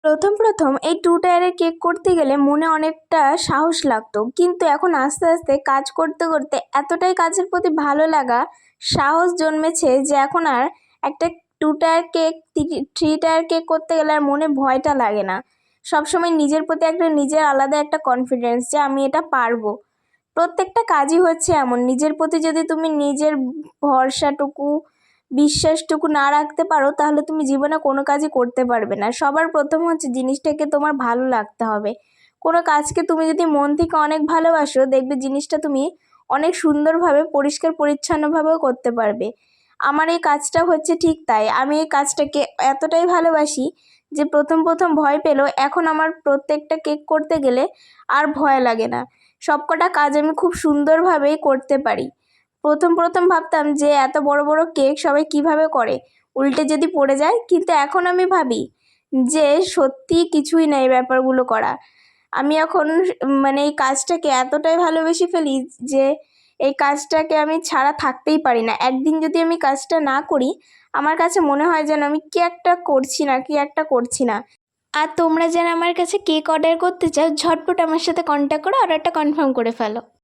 প্রথম এই 2 টায়ারের কেক করতে গেলে মনে অনেকটা সাহস লাগতো, কিন্তু এখন আস্তে আস্তে কাজ করতে করতে এতটাই কাজের প্রতি ভালো লাগা, সাহস জন্মেছে যে এখন আর একটা 2 টায়ার কেক 3 টায়ার কেক করতে গেলে আর মনে ভয়টা লাগে না। সবসময় নিজের প্রতি নিজের আলাদা একটা কনফিডেন্স যে আমি এটা পারবো। প্রত্যেকটা কাজই হচ্ছে এমন, নিজের প্রতি যদি তুমি নিজের ভরসাটুকু বিশ্বাসটুকু না রাখতে পারো তাহলে তুমি জীবনে কোনো কাজই করতে পারবে না। সবার প্রথম হচ্ছে জিনিসটাকে তোমার ভালো লাগতে হবে। কোনো কাজকে তুমি যদি মন থেকে অনেক ভালোবাসো, দেখবে জিনিসটা তুমি অনেক সুন্দরভাবে পরিষ্কার পরিচ্ছন্নভাবেও করতে পারবে। আমার এই কাজটা হচ্ছে ঠিক তাই। আমি এই কাজটাকে এতটাই ভালোবাসি যে প্রথম ভয় পেলেও এখন আমার প্রত্যেকটা কেক করতে গেলে আর ভয় লাগে না। সবকটা কাজ আমি খুব সুন্দরভাবেই করতে পারি। প্রথম ভাবতাম যে এত বড় বড় কেক সবাই কিভাবে করে, উল্টে যদি পড়ে যায়, কিন্তু এখন আমি ভাবি যে সত্যি কিছুই না এই ব্যাপারগুলো করা। আমি এখন মানে এই কাজটাকে এতটাই ভালোবেসে ফেলি যে এই কাজটাকে আমি ছাড়া থাকতেই পারি না। একদিন যদি আমি কাজটা না করি, আমার কাছে মনে হয় যেন আমি কি একটা করছি না। আর তোমরা যারা আমার কাছে কেক অর্ডার করতে চাও, ঝটপট আমার সাথে কন্ট্যাক্ট করো, অর্ডারটা কনফার্ম করে ফেলো।